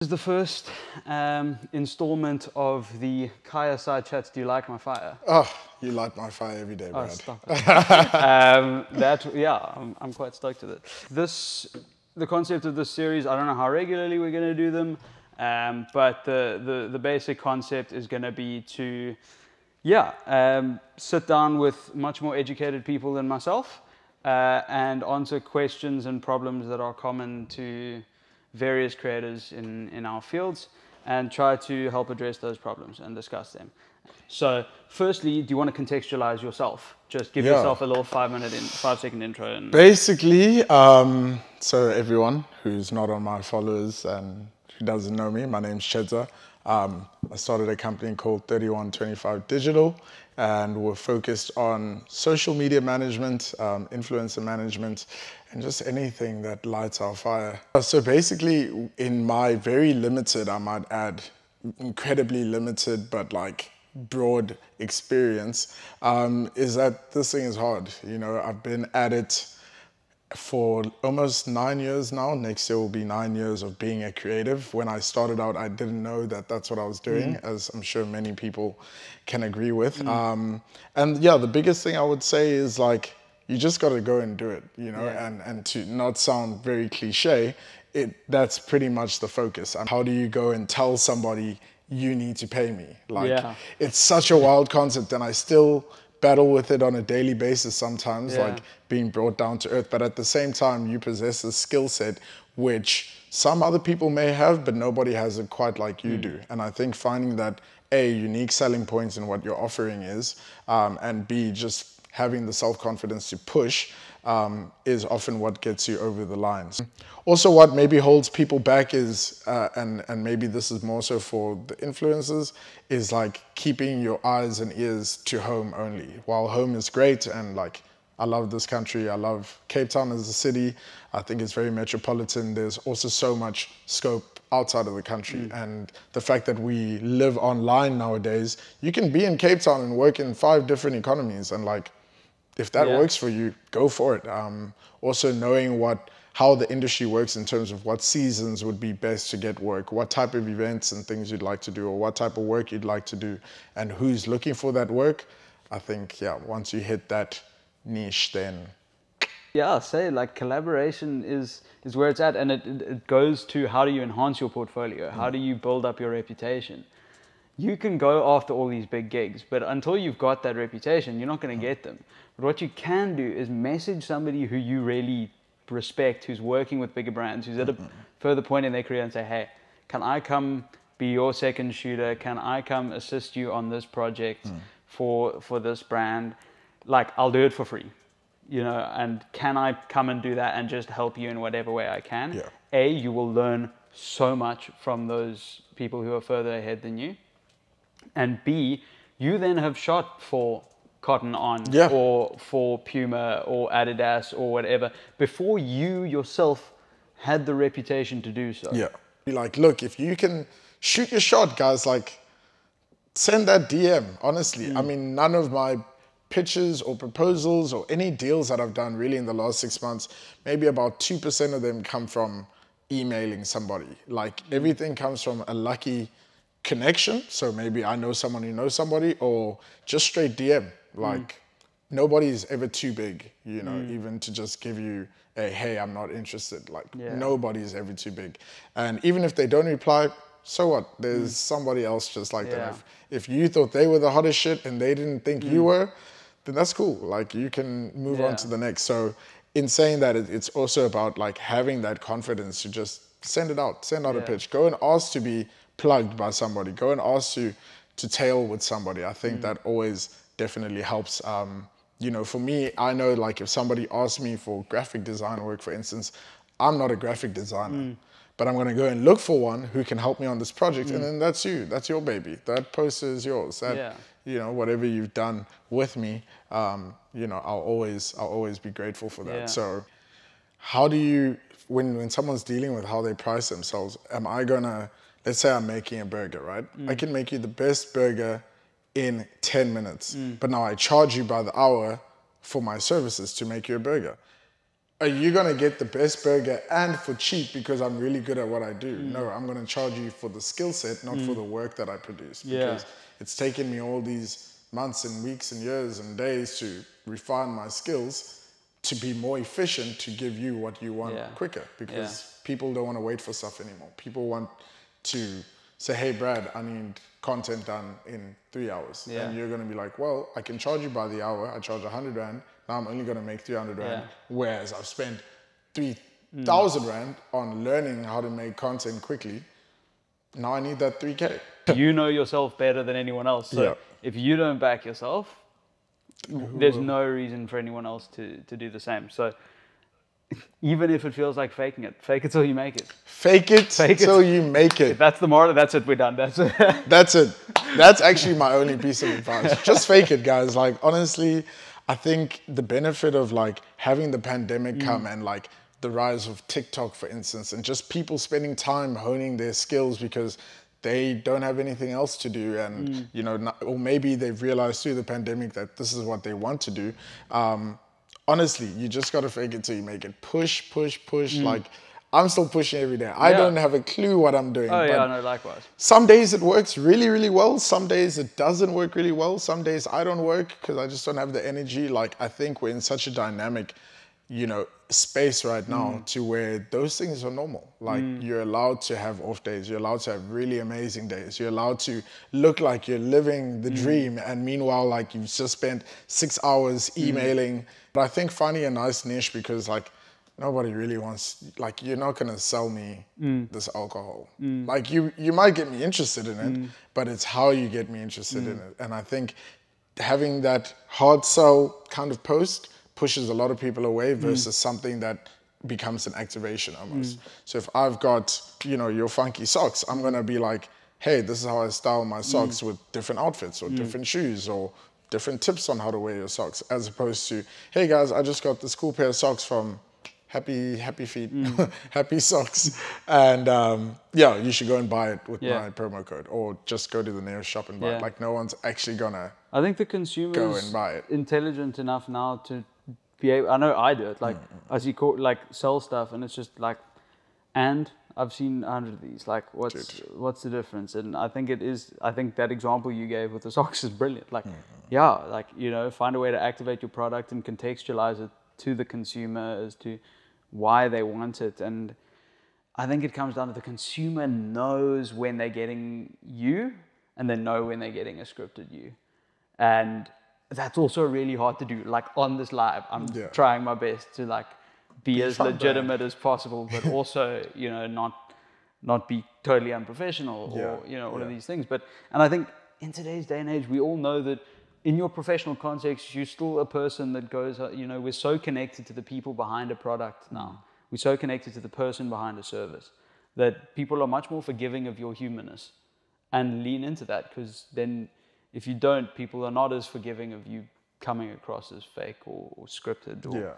This is the first installment of the CAYA-Side Chats. Do you like my fire? Oh, you light my fire every day, Brad. Oh, stop it. I'm quite stoked with it. The concept of this series, I don't know how regularly we're going to do them, but the basic concept is going to be to, sit down with much more educated people than myself and answer questions and problems that are common to various creators in our fields and try to help address those problems and discuss them. So firstly, do you want to contextualize yourself? Just give yourself a little 5-second intro. And basically, so everyone who's not on my followers and who doesn't know me, my name's Tshedza. I started a company called 3125 Digital, and we're focused on social media management, influencer management, and just anything that lights our fire. So basically, in my very limited, I might add, incredibly limited, but like broad experience, is that this thing is hard. You know, I've been at it for almost 9 years now. Next year will be 9 years of being a creative. When I started out, I didn't know that that's what I was doing, as I'm sure many people can agree with. And yeah, the biggest thing I would say is like, you just got to go and do it, you know, and to not sound very cliche, that's pretty much the focus. And how do you go and tell somebody you need to pay me? Like, it's such a wild concept, and I still battle with it on a daily basis sometimes, like being brought down to earth. But at the same time, you possess a skill set which some other people may have, but nobody has it quite like you do. And I think finding that A, unique selling points in what your offering is, and B, just having the self-confidence to push is often what gets you over the lines. Also, what maybe holds people back is, and maybe this is more so for the influencers, is like keeping your eyes and ears to home only. While home is great, and like, I love this country, I love Cape Town as a city, I think it's very metropolitan, there's also so much scope outside of the country. And the fact that we live online nowadays, you can be in Cape Town and work in 5 different economies, and like, if that works for you, go for it. Also knowing how the industry works in terms of what seasons would be best to get work, what type of events and things you'd like to do, or what type of work you'd like to do, and who's looking for that work. I think, once you hit that niche, then... Yeah, say like collaboration is where it's at, and it goes to how do you enhance your portfolio? How do you build up your reputation? You can go after all these big gigs, but until you've got that reputation, you're not going to get them. But what you can do is message somebody who you really respect, who's working with bigger brands, who's at a further point in their career, and say, hey, can I come be your second shooter? Can I come assist you on this project for this brand? Like, I'll do it for free, you know, and can I come and do that and just help you in whatever way I can? A, you will learn so much from those people who are further ahead than you. And B, you then have shot for Cotton On or for Puma or Adidas or whatever before you yourself had the reputation to do so. Be like, look, if you can shoot your shot, guys, like, send that DM, honestly. I mean, none of my pitches or proposals or any deals that I've done really in the last 6 months, maybe about 2% of them come from emailing somebody. Like, everything comes from a lucky connection. So maybe I know someone who knows somebody, or just straight DM. Like, nobody's ever too big, you know, even to just give you a, hey, I'm not interested. Like, nobody's ever too big. And even if they don't reply, so what? There's somebody else just like that. If you thought they were the hottest shit and they didn't think you were, then that's cool. Like, you can move on to the next. So in saying that, it's also about like having that confidence to just send it out, send out a pitch, go and ask to be plugged by somebody, go and ask to tail with somebody. I think that always definitely helps. You know, for me, I know, like, if somebody asks me for graphic design work, for instance, I'm not a graphic designer, but I'm going to go and look for one who can help me on this project. And then that's you, that's your baby. That poster is yours. That, you know, whatever you've done with me, you know, I'll always be grateful for that. So how do you, when someone's dealing with how they price themselves, am I going to, let's say I'm making a burger, right? I can make you the best burger in 10 minutes, but now I charge you by the hour for my services to make you a burger. are you going to get the best burger and for cheap because I'm really good at what I do? No, I'm going to charge you for the skill set, not for the work that I produce. Because it's taken me all these months and weeks and years and days to refine my skills to be more efficient, to give you what you want quicker. Because people don't want to wait for stuff anymore. People want to say, hey, Brad, I need content done in 3 hours. And you're going to be like, well, I can charge you by the hour. I charge 100 Rand. Now I'm only going to make 300 Rand. Whereas I've spent 3,000 Rand on learning how to make content quickly. Now I need that 3K. You know yourself better than anyone else. So if you don't back yourself, there's no reason for anyone else to do the same. So even if it feels like faking it, fake it till you make it. Fake it till you make it. If that's the moral, that's it, we're done. That's it. That's it. That's actually my only piece of advice. Just fake it, guys. Like, honestly, I think the benefit of like having the pandemic come and like the rise of TikTok, for instance, and just people spending time honing their skills because they don't have anything else to do, and you know, or maybe they've realized through the pandemic that this is what they want to do. Honestly, you just got to fake it till you make it. Push, push, push. Like, I'm still pushing every day. I don't have a clue what I'm doing. Oh, yeah, no, likewise. Some days it works really, really well. Some days it doesn't work really well. Some days I don't work because I just don't have the energy. Like, I think we're in such a dynamic, you know, space right now to where those things are normal. Like, you're allowed to have off days. You're allowed to have really amazing days. You're allowed to look like you're living the dream. And meanwhile, like, you've just spent 6 hours emailing. But I think finding a nice niche, because like nobody really wants, like, you're not gonna sell me this alcohol. Like, you might get me interested in it, but it's how you get me interested in it. And I think having that hard sell kind of post pushes a lot of people away versus something that becomes an activation almost. So if I've got, you know, your funky socks, I'm gonna be like, hey, this is how I style my socks with different outfits or different shoes or different tips on how to wear your socks, as opposed to, hey guys, I just got this cool pair of socks from Happy Feet, Happy Socks. And yeah, you should go and buy it with my promo code, or just go to the nearest shop and buy it. Like, no one's actually gonna I think the consumer go and buy it. Intelligent enough now to be able, I know I do it, like I see like sell stuff and it's just like, and I've seen 100 of these, like what's the difference? And I think I think that example you gave with the socks is brilliant. Like, like, you know, find a way to activate your product and contextualize it to the consumer as to why they want it. And I think it comes down to the consumer knows when they're getting you, and they know when they're getting a scripted you. And that's also really hard to do. Like, on this live, I'm trying my best to like be as legitimate as possible, but also, you know, not be totally unprofessional or, you know, all of these things. And I think in today's day and age, we all know that in your professional context, you're still a person that goes, you know, we're so connected to the people behind a product now. We're so connected to the person behind a service that people are much more forgiving of your humanness, and lean into that, because then if you don't, people are not as forgiving of you coming across as fake or scripted.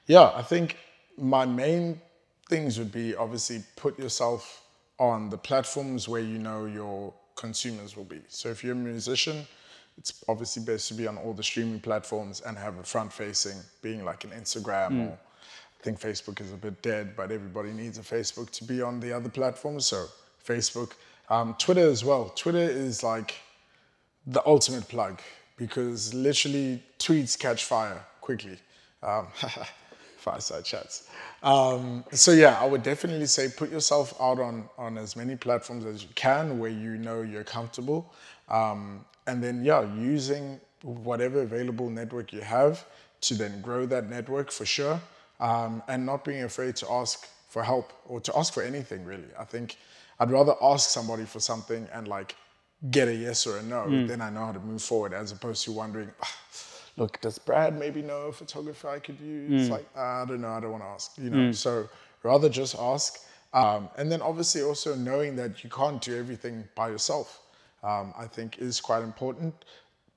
Yeah, I think my main things would be, obviously, put yourself on the platforms where you know your consumers will be. So if you're a musician, it's obviously best to be on all the streaming platforms and have a front-facing, being like an Instagram, or I think Facebook is a bit dead, but everybody needs a Facebook to be on the other platforms. So Facebook, Twitter as well. Twitter is like the ultimate plug, because literally tweets catch fire quickly. Fireside chats. So yeah, I would definitely say put yourself out on as many platforms as you can where you know you're comfortable. And then, using whatever available network you have to then grow that network for sure. And not being afraid to ask for help or to ask for anything, really. I think I'd rather ask somebody for something and like get a yes or a no, then I know how to move forward, as opposed to wondering, look, does Brad maybe know a photographer I could use? Like, I don't know, I don't want to ask, you know. So rather just ask. And then obviously also knowing that you can't do everything by yourself, I think is quite important.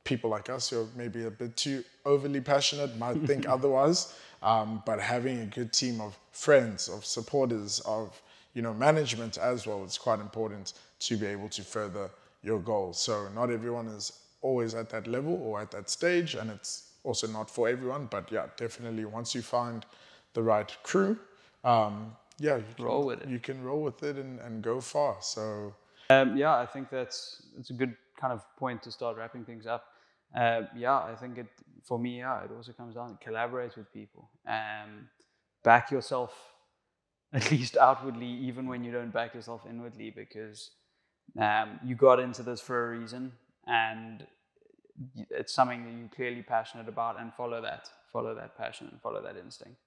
People like us who are maybe a bit too overly passionate might think otherwise, but having a good team of friends, of supporters, of, you know, management as well, it's quite important to be able to further your goals. So not everyone is always at that level or at that stage, and it's also not for everyone, but yeah, definitely once you find the right crew, yeah, Roll with it. you can roll with it and go far. So Yeah, I think it's a good kind of point to start wrapping things up. Yeah, I think for me, yeah, it also comes down to collaborate with people. Back yourself, at least outwardly, even when you don't back yourself inwardly, because you got into this for a reason, and it's something that you're clearly passionate about, and follow that passion and follow that instinct,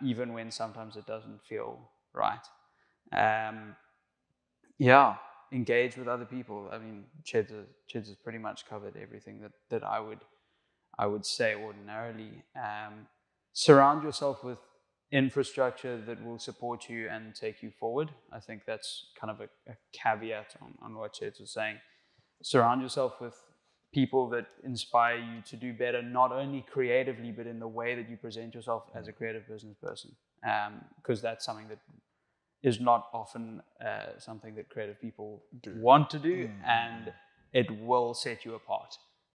even when sometimes it doesn't feel right. Yeah, engage with other people. I mean, Tshedza's pretty much covered everything that I would say ordinarily. Surround yourself with infrastructure that will support you and take you forward. I think that's kind of a caveat on what Tshedza was saying. Surround yourself with people that inspire you to do better, not only creatively, but in the way that you present yourself as a creative business person. Because that's something that is not often something that creative people want to do, and it will set you apart.